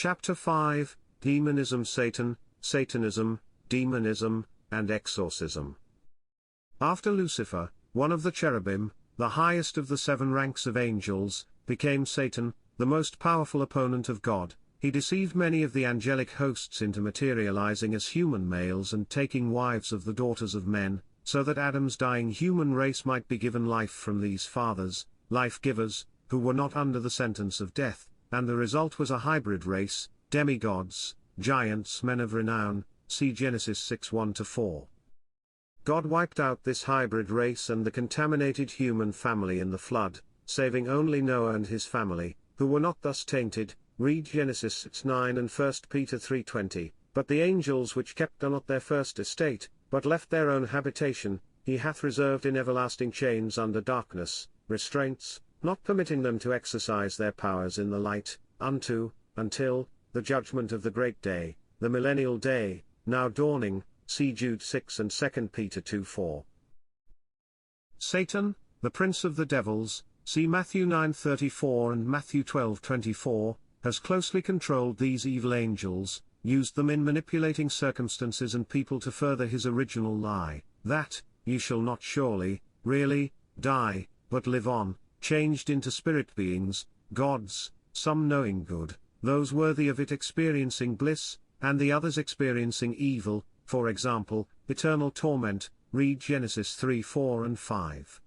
Chapter 5, Demonism, Satan, Satanism, Demonism, and Exorcism. After Lucifer, one of the cherubim, the highest of the 7 ranks of angels, became Satan, the most powerful opponent of God, he deceived many of the angelic hosts into materializing as human males and taking wives of the daughters of men, so that Adam's dying human race might be given life from these fathers, life-givers, who were not under the sentence of death, and the result was a hybrid race, demigods, giants, men of renown, see Genesis 6:1-4. God wiped out this hybrid race and the contaminated human family in the flood, saving only Noah and his family, who were not thus tainted, read Genesis 6:9 and 1 Peter 3:20, but the angels which kept not their first estate, but left their own habitation, he hath reserved in everlasting chains under darkness, restraints, not permitting them to exercise their powers in the light, until, the judgment of the great day, the millennial day, now dawning, see Jude 6 and 2 Peter 2:4. Satan, the prince of the devils, see Matthew 9:34 and Matthew 12:24, has closely controlled these evil angels, used them in manipulating circumstances and people to further his original lie, that, ye shall not surely, really, die, but live on, changed into spirit beings, gods, some knowing good, those worthy of it experiencing bliss, and the others experiencing evil, for example, eternal torment, read Genesis 3:4 and 5.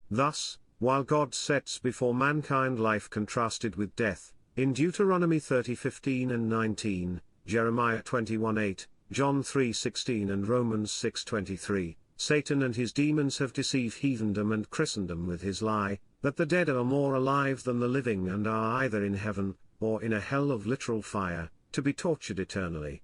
Thus, while God sets before mankind life contrasted with death, in Deuteronomy 30:15 and 19, Jeremiah 21:8, John 3:16 and Romans 6:23, Satan and his demons have deceived heathendom and Christendom with his lie, that the dead are more alive than the living and are either in heaven, or in a hell of literal fire, to be tortured eternally.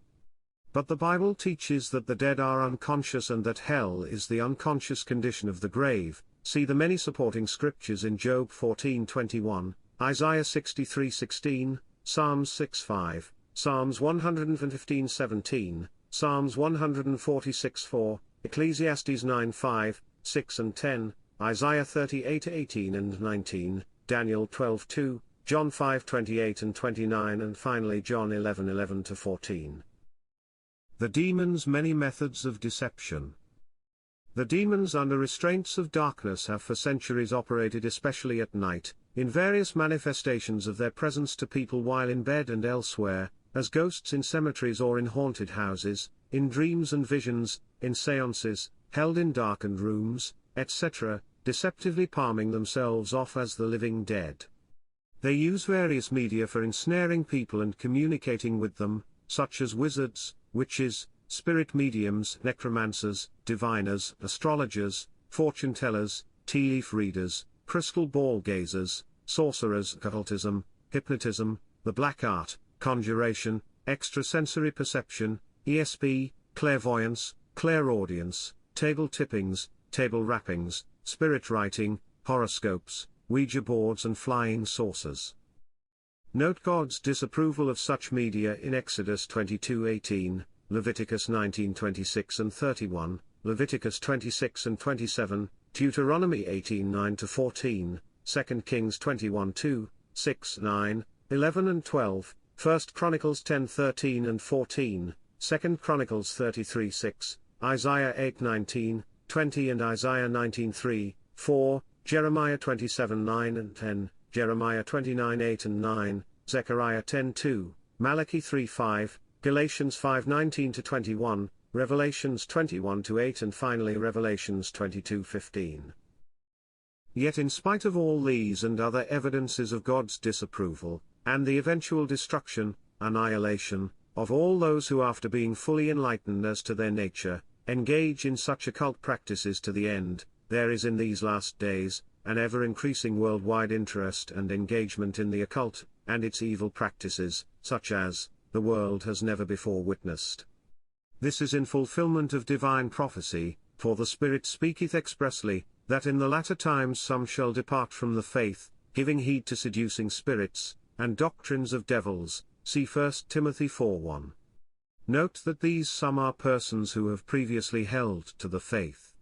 But the Bible teaches that the dead are unconscious and that hell is the unconscious condition of the grave, see the many supporting scriptures in Job 14:21, Isaiah 63:16, Psalms 6:5, Psalms 115:17, Psalms 146:4, Ecclesiastes 9:5, 6 and 10, Isaiah 38:18 and 19, Daniel 12:2, John 5:28 and 29 and finally John 11:11-14. The demons' many methods of deception. The demons under restraints of darkness have for centuries operated especially at night, in various manifestations of their presence to people while in bed and elsewhere, as ghosts in cemeteries or in haunted houses, in dreams and visions, in seances, held in darkened rooms, etc., deceptively palming themselves off as the living dead. They use various media for ensnaring people and communicating with them, such as wizards, witches, spirit mediums, necromancers, diviners, astrologers, fortune-tellers, tea-leaf readers, crystal ball gazers, sorcerers, occultism, hypnotism, the black art, conjuration, extrasensory perception, ESP, clairvoyance, clairaudience, table tippings, table rappings, spirit writing, horoscopes, Ouija boards and flying saucers. Note God's disapproval of such media in Exodus 22:18, Leviticus 19:26 and 31, Leviticus 26 and 27, Deuteronomy 18:9-14, 2 Kings 21:2, 6, 9, 11 and 12, 1 Chronicles 10:13 and 14, 2 Chronicles 33:6, Isaiah 8:19, 20 and Isaiah 19:3, 4, Jeremiah 27:9 and 10, Jeremiah 29:8 and 9, Zechariah 10:2, Malachi 3:5, Galatians 5:19-21, Revelations 21:8 and finally Revelations 22:15. Yet in spite of all these and other evidences of God's disapproval, and the eventual destruction, annihilation, of all those who after being fully enlightened as to their nature, engage in such occult practices to the end, there is in these last days, an ever-increasing worldwide interest and engagement in the occult, and its evil practices, such as, the world has never before witnessed. This is in fulfillment of divine prophecy, for the Spirit speaketh expressly, that in the latter times some shall depart from the faith, giving heed to seducing spirits, and doctrines of devils, see 1 Timothy 4:1. Note that these some are persons who have previously held to the faith.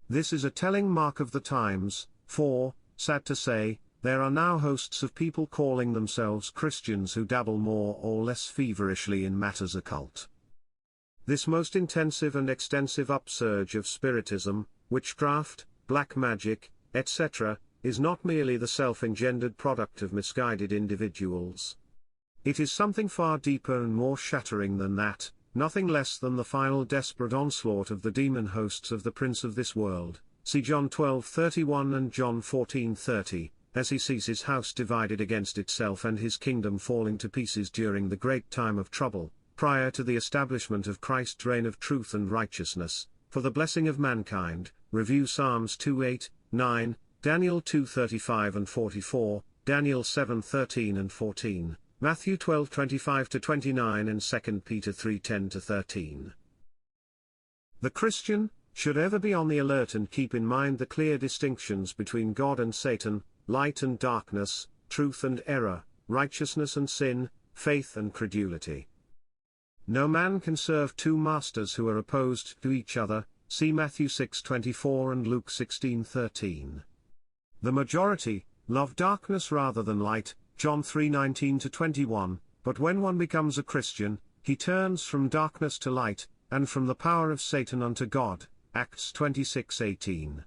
This is a telling mark of the times, for, sad to say, there are now hosts of people calling themselves Christians who dabble more or less feverishly in matters occult. This most intensive and extensive upsurge of spiritism, witchcraft, black magic, etc., is not merely the self-engendered product of misguided individuals. It is something far deeper and more shattering than that, nothing less than the final desperate onslaught of the demon hosts of the prince of this world, see John 12:31 and John 14:30, as he sees his house divided against itself and his kingdom falling to pieces during the great time of trouble, prior to the establishment of Christ's reign of truth and righteousness, for the blessing of mankind. Review Psalms 2:8, 9, Daniel 2:35 and 44, Daniel 7:13 and 14, Matthew 12:25-29 and 2 Peter 3:10-13. The Christian should ever be on the alert and keep in mind the clear distinctions between God and Satan, light and darkness, truth and error, righteousness and sin, faith and credulity. No man can serve two masters who are opposed to each other, see Matthew 6:24 and Luke 16:13. The majority love darkness rather than light, John 3:19-21, but when one becomes a Christian, he turns from darkness to light, and from the power of Satan unto God, Acts 26:18.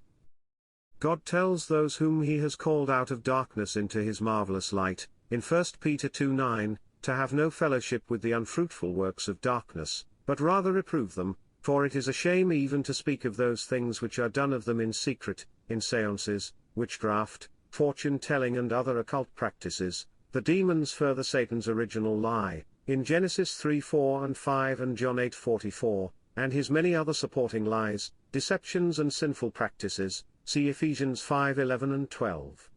God tells those whom he has called out of darkness into his marvelous light, in 1 Peter 2:9, to have no fellowship with the unfruitful works of darkness, but rather reprove them, for it is a shame even to speak of those things which are done of them in secret, in seances, witchcraft, fortune-telling and other occult practices. The demons further Satan's original lie, in Genesis 3:4 and 5 and John 8:44, and his many other supporting lies, deceptions and sinful practices, see Ephesians 5:11 and 12.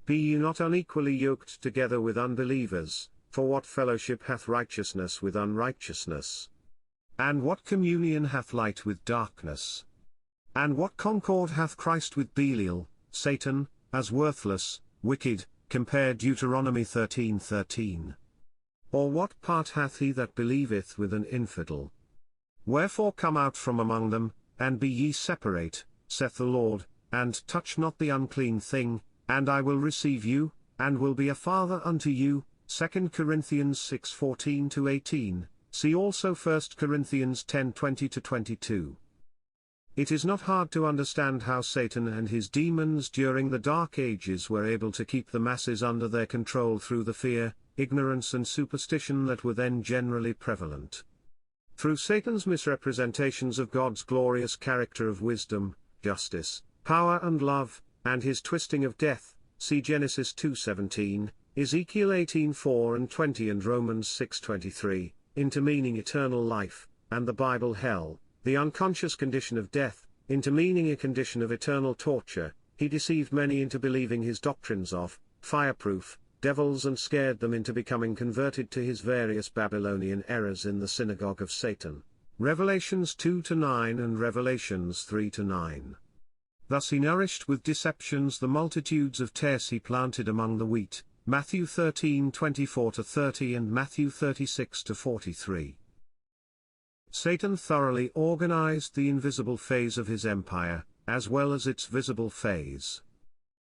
Be ye not unequally yoked together with unbelievers, for what fellowship hath righteousness with unrighteousness? And what communion hath light with darkness? And what concord hath Christ with Belial, Satan, as worthless, wicked, compare Deuteronomy 13:13. Or what part hath he that believeth with an infidel? Wherefore come out from among them, and be ye separate, saith the Lord, and touch not the unclean thing, and I will receive you, and will be a father unto you, 2 Corinthians 6:14-18, see also 1 Corinthians 10:20-22. It is not hard to understand how Satan and his demons during the Dark Ages were able to keep the masses under their control through the fear, ignorance and superstition that were then generally prevalent. Through Satan's misrepresentations of God's glorious character of wisdom, justice, power and love, and his twisting of death, see Genesis 2:17, Ezekiel 18:4 and 20 and Romans 6:23, into meaning eternal life, and the Bible hell, the unconscious condition of death, into meaning a condition of eternal torture. He deceived many into believing his doctrines of fireproof devils and scared them into becoming converted to his various Babylonian errors in the synagogue of Satan. Revelations 2-9 and Revelations 3-9. Thus he nourished with deceptions the multitudes of tares he planted among the wheat, Matthew 13:24-30 and Matthew 36-43. Satan thoroughly organized the invisible phase of his empire, as well as its visible phase.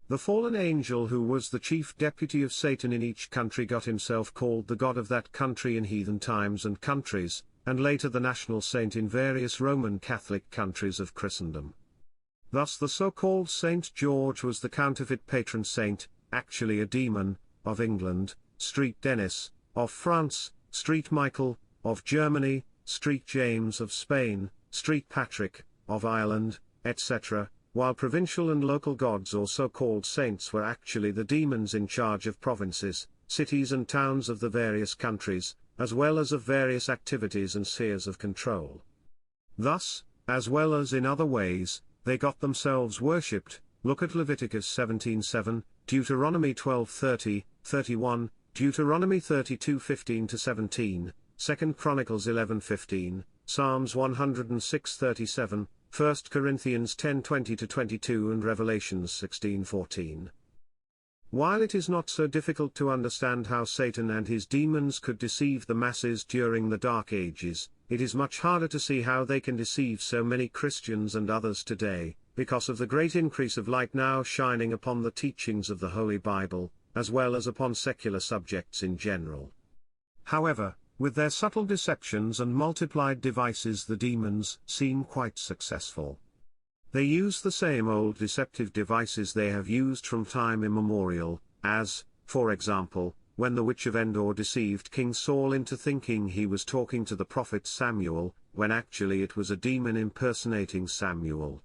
The fallen angel who was the chief deputy of Satan in each country got himself called the god of that country in heathen times and countries, and later the national saint in various Roman Catholic countries of Christendom. Thus the so-called Saint George was the counterfeit patron saint, actually a demon, of England, Street Denis, of France, Street Michael, of Germany, Street James of Spain, Street Patrick, of Ireland, etc., while provincial and local gods or so-called saints were actually the demons in charge of provinces, cities and towns of the various countries, as well as of various activities and spheres of control. Thus, as well as in other ways, they got themselves worshipped. Look at Leviticus 17:7, Deuteronomy 12:30, 31, Deuteronomy 32:15-17, 2 Chronicles 11:15, Psalms 106:37, 1 Corinthians 10:20-22 and Revelations 16:14. While it is not so difficult to understand how Satan and his demons could deceive the masses during the Dark Ages, it is much harder to see how they can deceive so many Christians and others today, because of the great increase of light now shining upon the teachings of the Holy Bible, as well as upon secular subjects in general. However, with their subtle deceptions and multiplied devices, the demons seem quite successful. They use the same old deceptive devices they have used from time immemorial, as, for example, when the witch of Endor deceived King Saul into thinking he was talking to the prophet Samuel, when actually it was a demon impersonating Samuel.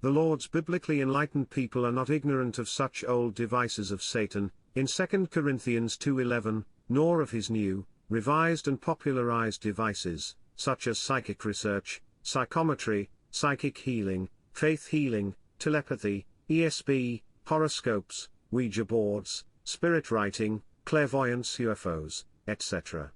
The Lord's biblically enlightened people are not ignorant of such old devices of Satan, in 2 Corinthians 2:11, nor of his new, revised and popularized devices, such as psychic research, psychometry, psychic healing, faith healing, telepathy, ESP, horoscopes, Ouija boards, spirit writing, clairvoyance, UFOs, etc.